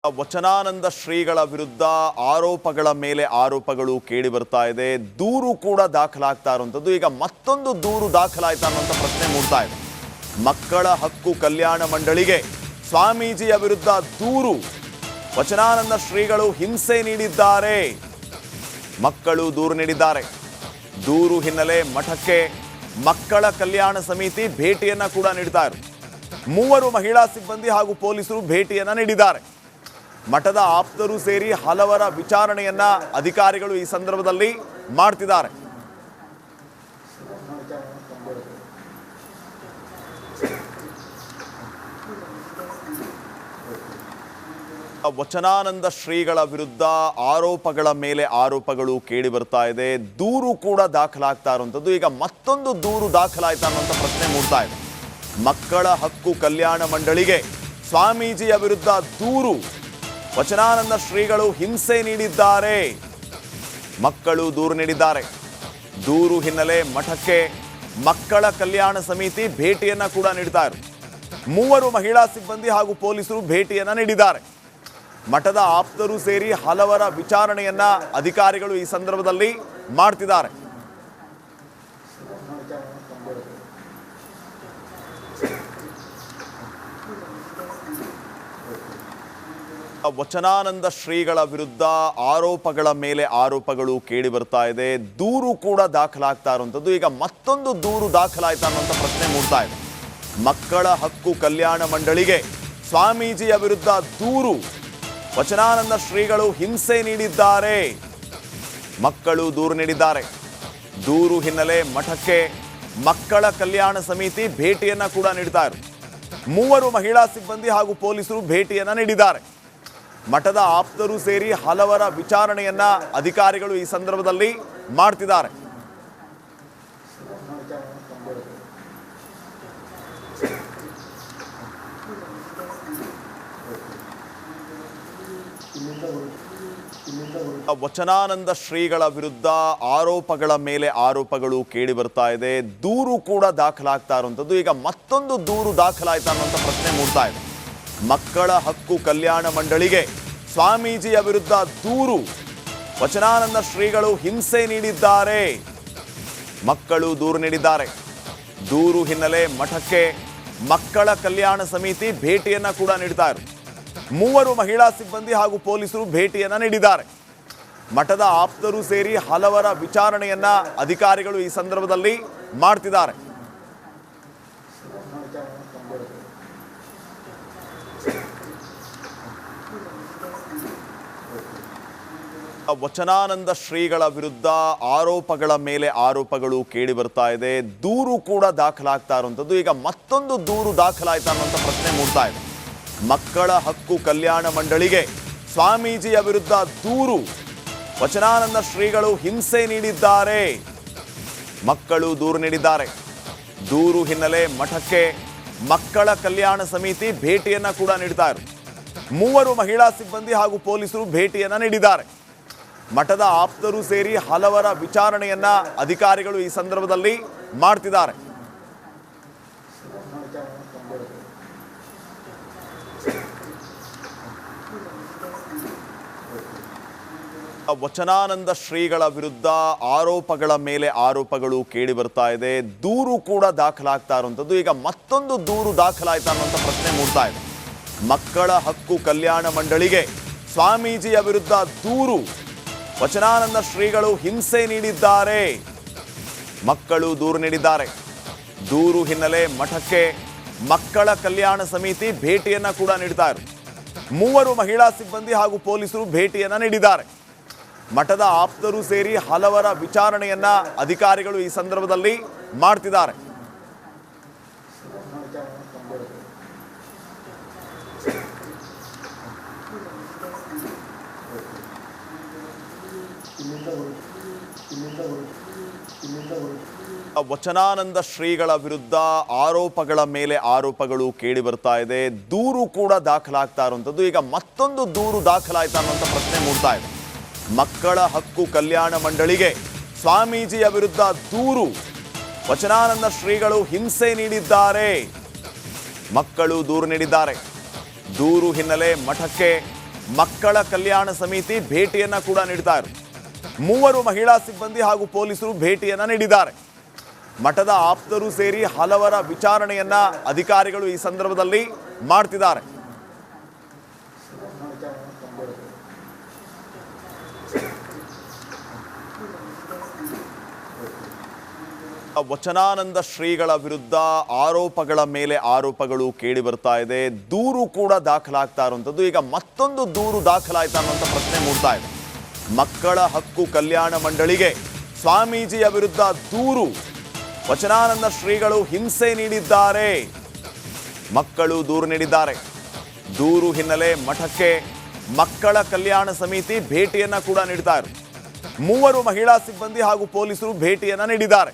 ವಚನಾನಂದ ಶ್ರೀಗಳ ವಿರುದ್ಧ ಆರೋಪಗಳ ಮೇಲೆ ಆರೋಪಗಳು ಕೇಳಿ ಬರ್ತಾ ಇದೆ. ದೂರು ಕೂಡ ದಾಖಲಾಗ್ತಾ ಇರುವಂಥದ್ದು. ಈಗ ಮತ್ತೊಂದು ದೂರು ದಾಖಲಾಯ್ತಾ ಅನ್ನುವಂಥ ಪ್ರಶ್ನೆ ಮೂಡ್ತಾ ಇದೆ. ಮಕ್ಕಳ ಹಕ್ಕು ಕಲ್ಯಾಣ ಮಂಡಳಿಗೆ ಸ್ವಾಮೀಜಿಯ ವಿರುದ್ಧ ದೂರು. ವಚನಾನಂದ ಶ್ರೀಗಳು ಹಿಂಸೆ ನೀಡಿದ್ದಾರೆ. ಮಕ್ಕಳು ದೂರು ನೀಡಿದ್ದಾರೆ. ದೂರು ಹಿನ್ನೆಲೆ ಮಠಕ್ಕೆ ಮಕ್ಕಳ ಕಲ್ಯಾಣ ಸಮಿತಿ ಭೇಟಿಯನ್ನ ಕೂಡ ನೀಡ್ತಾ ಇದ್ದಾರೆ. 3 ಮಹಿಳಾ ಸಿಬ್ಬಂದಿ ಹಾಗೂ ಪೊಲೀಸರು ಭೇಟಿಯನ್ನ ನೀಡಿದ್ದಾರೆ. ಮಠದ ಆಪ್ತರು ಸೇರಿ ಹಲವರ ವಿಚಾರಣೆಯನ್ನ ಅಧಿಕಾರಿಗಳು ಈ ಸಂದರ್ಭದಲ್ಲಿ ಮಾಡ್ತಿದ್ದಾರೆ. ವಚನಾನಂದ ಶ್ರೀಗಳ ವಿರುದ್ಧ ಆರೋಪಗಳ ಮೇಲೆ ಆರೋಪಗಳು ಕೇಳಿ ಬರ್ತಾ ಇದೆ. ದೂರು ಕೂಡ ದಾಖಲಾಗ್ತಾ ಇರುವಂಥದ್ದು. ಈಗ ಮತ್ತೊಂದು ದೂರು ದಾಖಲಾಯ್ತಾ ಅನ್ನುವಂಥ ಪ್ರಶ್ನೆ ಮೂಡ್ತಾ ಇದೆ. ಮಕ್ಕಳ ಹಕ್ಕು ಕಲ್ಯಾಣ ಮಂಡಳಿಗೆ ಸ್ವಾಮೀಜಿಯ ವಿರುದ್ಧ ದೂರು. ವಚನಾನಂದ ಶ್ರೀಗಳು ಹಿಂಸೆ ನೀಡಿದ್ದಾರೆ. ಮಕ್ಕಳು ದೂರು ನೀಡಿದ್ದಾರೆ. ದೂರು ಹಿನ್ನೆಲೆ ಮಠಕ್ಕೆ ಮಕ್ಕಳ ಕಲ್ಯಾಣ ಸಮಿತಿ ಭೇಟಿಯನ್ನ ಕೂಡ ನೀಡ್ತಾರೆ. 3 ಮಹಿಳಾ ಸಿಬ್ಬಂದಿ ಹಾಗೂ ಪೊಲೀಸರು ಭೇಟಿಯನ್ನ ನೀಡಿದ್ದಾರೆ. ಮಠದ ಆಪ್ತರು ಸೇರಿ ಹಲವರ ವಿಚಾರಣೆಯನ್ನ ಅಧಿಕಾರಿಗಳು ಈ ಸಂದರ್ಭದಲ್ಲಿ ಮಾಡ್ತಿದ್ದಾರೆ. ವಚನಾನಂದ ಶ್ರೀಗಳ ವಿರುದ್ಧ ಆರೋಪಗಳ ಮೇಲೆ ಆರೋಪಗಳು ಕೇಳಿ ಬರ್ತಾ ಇದೆ. ದೂರು ಕೂಡ ದಾಖಲಾಗ್ತಾ ಇರುವಂಥದ್ದು. ಈಗ ಮತ್ತೊಂದು ದೂರು ದಾಖಲಾಯ್ತಾ ಅನ್ನುವಂಥ ಪ್ರಶ್ನೆ ಮೂಡ್ತಾ ಇದೆ. ಮಕ್ಕಳ ಹಕ್ಕು ಕಲ್ಯಾಣ ಮಂಡಳಿಗೆ ಸ್ವಾಮೀಜಿಯ ವಿರುದ್ಧ ದೂರು. ವಚನಾನಂದ ಶ್ರೀಗಳು ಹಿಂಸೆ ನೀಡಿದ್ದಾರೆ. ಮಕ್ಕಳು ದೂರು ನೀಡಿದ್ದಾರೆ. ದೂರು ಹಿನ್ನೆಲೆ ಮಠಕ್ಕೆ ಮಕ್ಕಳ ಕಲ್ಯಾಣ ಸಮಿತಿ ಭೇಟಿಯನ್ನ ಕೂಡ ನೀಡ್ತಾರೆ. 3 ಮಹಿಳಾ ಸಿಬ್ಬಂದಿ ಹಾಗೂ ಪೊಲೀಸರು ಭೇಟಿಯನ್ನ ನೀಡಿದ್ದಾರೆ. ಮಠದ ಆಪ್ತರು ಸೇರಿ ಹಲವರ ವಿಚಾರಣೆಯನ್ನ ಅಧಿಕಾರಿಗಳು ಈ ಸಂದರ್ಭದಲ್ಲಿ ಮಾಡ್ತಿದ್ದಾರೆ. ವಚನಾನಂದ ಶ್ರೀಗಳ ವಿರುದ್ಧ ಆರೋಪಗಳ ಮೇಲೆ ಆರೋಪಗಳು ಕೇಳಿ ಬರ್ತಾ ಇದೆ. ದೂರು ಕೂಡ ದಾಖಲಾಗ್ತಾ ಇರುವಂಥದ್ದು. ಈಗ ಮತ್ತೊಂದು ದೂರು ದಾಖಲಾಯ್ತಾ ಅನ್ನುವಂಥ ಪ್ರಶ್ನೆ ಮೂಡ್ತಾ ಇದೆ. ಮಕ್ಕಳ ಹಕ್ಕು ಕಲ್ಯಾಣ ಮಂಡಳಿಗೆ ಸ್ವಾಮೀಜಿಯ ವಿರುದ್ಧ ದೂರು. ವಚನಾನಂದ ಶ್ರೀಗಳು ಹಿಂಸೆ ನೀಡಿದ್ದಾರೆ. ಮಕ್ಕಳು ದೂರು ನೀಡಿದ್ದಾರೆ. ದೂರು ಹಿನ್ನೆಲೆ ಮಠಕ್ಕೆ ಮಕ್ಕಳ ಕಲ್ಯಾಣ ಸಮಿತಿ ಭೇಟಿಯನ್ನ ಕೂಡ ನೀಡ್ತಾರೆ. 3 ಮಹಿಳಾ ಸಿಬ್ಬಂದಿ ಹಾಗೂ ಪೊಲೀಸರು ಭೇಟಿಯನ್ನ ನೀಡಿದ್ದಾರೆ. ಮಠದ ಆಪ್ತರು ಸೇರಿ ಹಲವರ ವಿಚಾರಣೆಯನ್ನ ಅಧಿಕಾರಿಗಳು ಈ ಸಂದರ್ಭದಲ್ಲಿ ಮಾಡ್ತಿದ್ದಾರೆ. ವಚನಾನಂದ ಶ್ರೀಗಳ ವಿರುದ್ಧ ಆರೋಪಗಳ ಮೇಲೆ ಆರೋಪಗಳು ಕೇಳಿ ಬರ್ತಾ ಇದೆ. ದೂರು ಕೂಡ ದಾಖಲಾಗ್ತಾ ಇರುವಂಥದ್ದು. ಈಗ ಮತ್ತೊಂದು ದೂರು ದಾಖಲಾಯ್ತಾ ಅನ್ನುವಂಥ ಪ್ರಶ್ನೆ ಮೂಡ್ತಾ ಇದೆ. ಮಕ್ಕಳ ಹಕ್ಕು ಕಲ್ಯಾಣ ಮಂಡಳಿಗೆ ಸ್ವಾಮೀಜಿಯ ವಿರುದ್ಧ ದೂರು. ವಚನಾನಂದ ಶ್ರೀಗಳು ಹಿಂಸೆ ನೀಡಿದ್ದಾರೆ. ಮಕ್ಕಳು ದೂರು ನೀಡಿದ್ದಾರೆ. ದೂರು ಹಿನ್ನೆಲೆ ಮಠಕ್ಕೆ ಮಕ್ಕಳ ಕಲ್ಯಾಣ ಸಮಿತಿ ಭೇಟಿಯನ್ನ ಕೂಡ ನೀಡ್ತಾರೆ. 3 ಮಹಿಳಾ ಸಿಬ್ಬಂದಿ ಹಾಗೂ ಪೊಲೀಸರು ಭೇಟಿಯನ್ನ ನೀಡಿದ್ದಾರೆ. ಮಠದ ಆಪ್ತರು ಸೇರಿ ಹಲವರ ವಿಚಾರಣೆಯನ್ನ ಅಧಿಕಾರಿಗಳು ಈ ಸಂದರ್ಭದಲ್ಲಿ ಮಾಡ್ತಿದ್ದಾರೆ. ವಚನಾನಂದ ಶ್ರೀಗಳ ವಿರುದ್ಧ ಆರೋಪಗಳ ಮೇಲೆ ಆರೋಪಗಳು ಕೇಳಿ ಬರ್ತಾ ಇದೆ. ದೂರು ಕೂಡ ದಾಖಲಾಗ್ತಾ ಇರುವಂಥದ್ದು. ಈಗ ಮತ್ತೊಂದು ದೂರು ದಾಖಲಾಯ್ತಾ ಅನ್ನುವಂಥ ಪ್ರಶ್ನೆ ಮೂಡ್ತಾ ಇದೆ. ಮಕ್ಕಳ ಹಕ್ಕು ಕಲ್ಯಾಣ ಮಂಡಳಿಗೆ ಸ್ವಾಮೀಜಿಯ ವಿರುದ್ಧ ದೂರು. ವಚನಾನಂದ ಶ್ರೀಗಳು ಹಿಂಸೆ ನೀಡಿದ್ದಾರೆ. ಮಕ್ಕಳು ದೂರು ನೀಡಿದ್ದಾರೆ. ದೂರು ಹಿನ್ನೆಲೆ ಮಠಕ್ಕೆ ಮಕ್ಕಳ ಕಲ್ಯಾಣ ಸಮಿತಿ ಭೇಟಿಯನ್ನ ಕೂಡ ನೀಡ್ತಾರೆ. 3 ಮಹಿಳಾ ಸಿಬ್ಬಂದಿ ಹಾಗೂ ಪೊಲೀಸರು ಭೇಟಿಯನ್ನ ನೀಡಿದ್ದಾರೆ. ಮಠದ ಆಪ್ತರು ಸೇರಿ ಹಲವರ ವಿಚಾರಣೆಯನ್ನ ಅಧಿಕಾರಿಗಳು ಈ ಸಂದರ್ಭದಲ್ಲಿ ಮಾಡ್ತಿದ್ದಾರೆ. ವಚನಾನಂದ ಶ್ರೀಗಳ ವಿರುದ್ಧ ಆರೋಪಗಳ ಮೇಲೆ ಆರೋಪಗಳು ಕೇಳಿ ಬರ್ತಾ ಇದೆ. ದೂರು ಕೂಡ ದಾಖಲಾಗ್ತಾ ಇರುವಂಥದ್ದು. ಈಗ ಮತ್ತೊಂದು ದೂರು ದಾಖಲಾಯ್ತಾ ಅನ್ನುವಂಥ ಪ್ರಶ್ನೆ ಮೂಡ್ತಾ ಇದೆ. ಮಕ್ಕಳ ಹಕ್ಕು ಕಲ್ಯಾಣ ಮಂಡಳಿಗೆ ಸ್ವಾಮೀಜಿಯ ವಿರುದ್ಧ ದೂರು. ವಚನಾನಂದ ಶ್ರೀಗಳು ಹಿಂಸೆ ನೀಡಿದ್ದಾರೆ. ಮಕ್ಕಳು ದೂರು ನೀಡಿದ್ದಾರೆ. ದೂರು ಹಿನ್ನೆಲೆ ಮಠಕ್ಕೆ ಮಕ್ಕಳ ಕಲ್ಯಾಣ ಸಮಿತಿ ಭೇಟಿಯನ್ನ ಕೂಡ ನೀಡ್ತಾ ಇರೋದು. 3 ಮಹಿಳಾ ಸಿಬ್ಬಂದಿ ಹಾಗೂ ಪೊಲೀಸರು ಭೇಟಿಯನ್ನ ನೀಡಿದ್ದಾರೆ. ಮಠದ ಆಪ್ತರು ಸೇರಿ ಹಲವರ ವಿಚಾರಣೆಯನ್ನ ಅಧಿಕಾರಿಗಳು ಈ ಸಂದರ್ಭದಲ್ಲಿ ಮಾಡ್ತಿದ್ದಾರೆ. ವಚನಾನಂದ ಶ್ರೀಗಳ ವಿರುದ್ಧ ಆರೋಪಗಳ ಮೇಲೆ ಆರೋಪಗಳು ಕೇಳಿ ಬರ್ತಾ ಇದೆ. ದೂರು ಕೂಡ ದಾಖಲಾಗ್ತಾ ಇರುವಂಥದ್ದು. ಈಗ ಮತ್ತೊಂದು ದೂರು ದಾಖಲಾಯ್ತಾ ಅನ್ನುವಂಥ ಪ್ರಶ್ನೆ ಮೂಡ್ತಾ ಇದೆ. ಮಕ್ಕಳ ಹಕ್ಕು ಕಲ್ಯಾಣ ಮಂಡಳಿಗೆ ಸ್ವಾಮೀಜಿಯ ವಿರುದ್ಧ ದೂರು. ವಚನಾನಂದ ಶ್ರೀಗಳು ಹಿಂಸೆ ನೀಡಿದ್ದಾರೆ. ಮಕ್ಕಳು ದೂರು ನೀಡಿದ್ದಾರೆ. ದೂರು ಹಿನ್ನೆಲೆ ಮಠಕ್ಕೆ ಮಕ್ಕಳ ಕಲ್ಯಾಣ ಸಮಿತಿ ಭೇಟಿಯನ್ನ ಕೂಡ ನೀಡ್ತಾ ಇರೋದು. 3 ಮಹಿಳಾ ಸಿಬ್ಬಂದಿ ಹಾಗೂ ಪೊಲೀಸರು ಭೇಟಿಯನ್ನ ನೀಡಿದ್ದಾರೆ.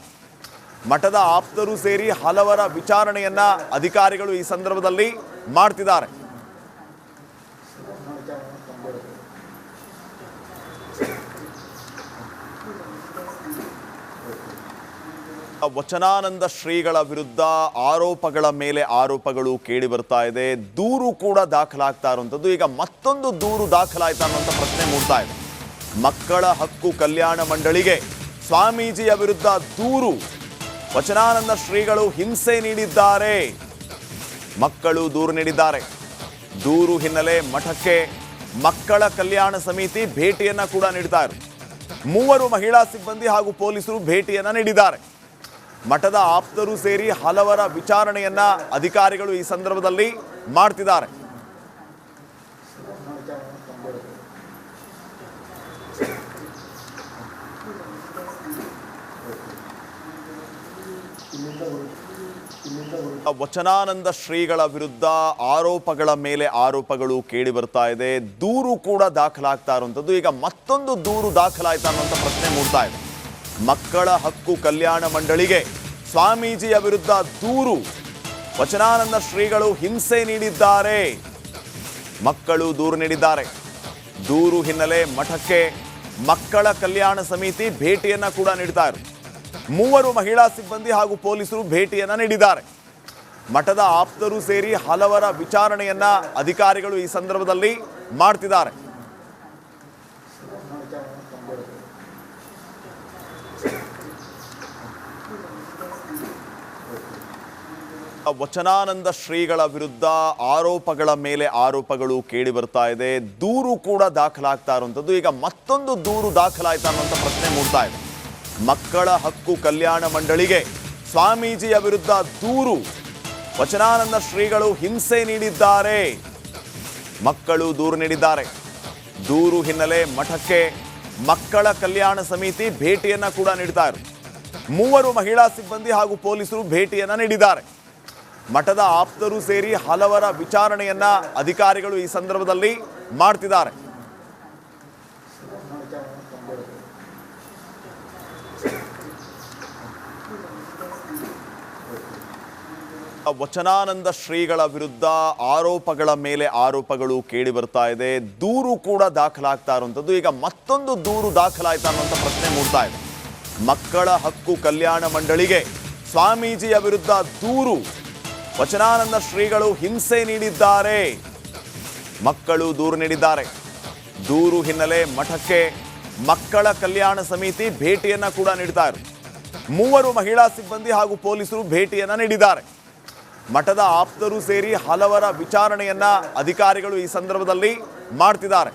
ಮಠದ ಆಪ್ತರು ಸೇರಿ ಹಲವರ ವಿಚಾರಣೆಯನ್ನ ಅಧಿಕಾರಿಗಳು ಈ ಸಂದರ್ಭದಲ್ಲಿ ಮಾಡ್ತಿದ್ದಾರೆ. ವಚನಾನಂದ ಶ್ರೀಗಳ ವಿರುದ್ಧ ಆರೋಪಗಳ ಮೇಲೆ ಆರೋಪಗಳು ಕೇಳಿ ಬರ್ತಾ ಇದೆ. ದೂರು ಕೂಡ ದಾಖಲಾಗ್ತಾ ಇರುವಂಥದ್ದು. ಈಗ ಮತ್ತೊಂದು ದೂರು ದಾಖಲಾಯ್ತಾ ಅನ್ನುವಂಥ ಪ್ರಶ್ನೆ ಮೂಡ್ತಾ ಇದೆ. ಮಕ್ಕಳ ಹಕ್ಕು ಕಲ್ಯಾಣ ಮಂಡಳಿಗೆ ಸ್ವಾಮೀಜಿಯ ವಿರುದ್ಧ ದೂರು. ವಚನಾನಂದ ಶ್ರೀಗಳು ಹಿಂಸೆ ನೀಡಿದ್ದಾರೆ. ಮಕ್ಕಳು ದೂರು ನೀಡಿದ್ದಾರೆ. ದೂರು ಹಿನ್ನೆಲೆ ಮಠಕ್ಕೆ ಮಕ್ಕಳ ಕಲ್ಯಾಣ ಸಮಿತಿ ಭೇಟಿಯನ್ನ ಕೂಡ ನೀಡ್ತಾ ಇರೋದು. 3 ಮಹಿಳಾ ಸಿಬ್ಬಂದಿ ಹಾಗೂ ಪೊಲೀಸರು ಭೇಟಿಯನ್ನ ನೀಡಿದ್ದಾರೆ. ಮಠದ ಆಪ್ತರು ಸೇರಿ ಹಲವರ ವಿಚಾರಣೆಯನ್ನ ಅಧಿಕಾರಿಗಳು ಈ ಸಂದರ್ಭದಲ್ಲಿ ಮಾಡ್ತಿದ್ದಾರೆ. ವಚನಾನಂದ ಶ್ರೀಗಳ ವಿರುದ್ಧ ಆರೋಪಗಳ ಮೇಲೆ ಆರೋಪಗಳು ಕೇಳಿ ಬರ್ತಾ ಇದೆ. ದೂರು ಕೂಡ ದಾಖಲಾಗ್ತಾ ಇರುವಂಥದ್ದು. ಈಗ ಮತ್ತೊಂದು ದೂರು ದಾಖಲಾಯ್ತಾ ಅನ್ನುವಂಥ ಪ್ರಶ್ನೆ ಮೂಡ್ತಾ ಇದೆ. ಮಕ್ಕಳ ಹಕ್ಕು ಕಲ್ಯಾಣ ಮಂಡಳಿಗೆ ಸ್ವಾಮೀಜಿಯ ವಿರುದ್ಧ ದೂರು. ವಚನಾನಂದ ಶ್ರೀಗಳು ಹಿಂಸೆ ನೀಡಿದ್ದಾರೆ. ಮಕ್ಕಳು ದೂರು ನೀಡಿದ್ದಾರೆ. ದೂರು ಹಿನ್ನೆಲೆ ಮಠಕ್ಕೆ ಮಕ್ಕಳ ಕಲ್ಯಾಣ ಸಮಿತಿ ಭೇಟಿಯನ್ನ ಕೂಡ ನೀಡ್ತಾ ಇರೋದು. 3 ಮಹಿಳಾ ಸಿಬ್ಬಂದಿ ಹಾಗೂ ಪೊಲೀಸರು ಭೇಟಿಯನ್ನ ನೀಡಿದ್ದಾರೆ. ಮಠದ ಆಪ್ತರು ಸೇರಿ ಹಲವರ ವಿಚಾರಣೆಯನ್ನ ಅಧಿಕಾರಿಗಳು ಈ ಸಂದರ್ಭದಲ್ಲಿ ಮಾಡ್ತಿದ್ದಾರೆ. ವಚನಾನಂದ ಶ್ರೀಗಳ ವಿರುದ್ಧ ಆರೋಪಗಳ ಮೇಲೆ ಆರೋಪಗಳು ಕೇಳಿ ಬರ್ತಾ ಇದೆ. ದೂರು ಕೂಡ ದಾಖಲಾಗ್ತಾ ಇರುವಂಥದ್ದು. ಈಗ ಮತ್ತೊಂದು ದೂರು ದಾಖಲಾಯ್ತಾ ಅನ್ನುವಂಥ ಪ್ರಶ್ನೆ ಮೂಡ್ತಾ ಇದೆ. ಮಕ್ಕಳ ಹಕ್ಕು ಕಲ್ಯಾಣ ಮಂಡಳಿಗೆ ಸ್ವಾಮೀಜಿಯ ವಿರುದ್ಧ ದೂರು. ವಚನಾನಂದ ಶ್ರೀಗಳು ಹಿಂಸೆ ನೀಡಿದ್ದಾರೆ. ಮಕ್ಕಳು ದೂರು ನೀಡಿದ್ದಾರೆ. ದೂರು ಹಿನ್ನೆಲೆ ಮಠಕ್ಕೆ ಮಕ್ಕಳ ಕಲ್ಯಾಣ ಸಮಿತಿ ಭೇಟಿಯನ್ನ ಕೂಡ ನೀಡ್ತಾ ಇರೋದು. 3 ಮಹಿಳಾ ಸಿಬ್ಬಂದಿ ಹಾಗೂ ಪೊಲೀಸರು ಭೇಟಿಯನ್ನ ನೀಡಿದ್ದಾರೆ. ಮಠದ ಆಪ್ತರು ಸೇರಿ ಹಲವರ ವಿಚಾರಣೆಯನ್ನ ಅಧಿಕಾರಿಗಳು ಈ ಸಂದರ್ಭದಲ್ಲಿ ಮಾಡ್ತಿದ್ದಾರೆ. ವಚನಾನಂದ ಶ್ರೀಗಳ ವಿರುದ್ಧ ಆರೋಪಗಳ ಮೇಲೆ ಆರೋಪಗಳು ಕೇಳಿ ಬರ್ತಾ ಇದೆ. ದೂರು ಕೂಡ ದಾಖಲಾಗ್ತಾ ಇರುವಂಥದ್ದು. ಈಗ ಮತ್ತೊಂದು ದೂರು ದಾಖಲಾಯ್ತಾ ಅನ್ನುವಂಥ ಪ್ರಶ್ನೆ ಮೂಡ್ತಾ ಇದೆ. ಮಕ್ಕಳ ಹಕ್ಕು ಕಲ್ಯಾಣ ಮಂಡಳಿಗೆ ಸ್ವಾಮೀಜಿಯ ವಿರುದ್ಧ ದೂರು. ವಚನಾನಂದ ಶ್ರೀಗಳು ಹಿಂಸೆ ನೀಡಿದ್ದಾರೆ. ಮಕ್ಕಳು ದೂರು ನೀಡಿದ್ದಾರೆ. ದೂರು ಹಿನ್ನೆಲೆ ಮಠಕ್ಕೆ ಮಕ್ಕಳ ಕಲ್ಯಾಣ ಸಮಿತಿ ಭೇಟಿಯನ್ನ ಕೂಡ ನೀಡ್ತಾ ಇರೋದು. 3 ಮಹಿಳಾ ಸಿಬ್ಬಂದಿ ಹಾಗೂ ಪೊಲೀಸರು ಭೇಟಿಯನ್ನ ನೀಡಿದ್ದಾರೆ. ಮಠದ ಆಪ್ತರು ಸೇರಿ ಹಲವರ ವಿಚಾರಣೆಯನ್ನ ಅಧಿಕಾರಿಗಳು ಈ ಸಂದರ್ಭದಲ್ಲಿ ಮಾಡ್ತಿದ್ದಾರೆ.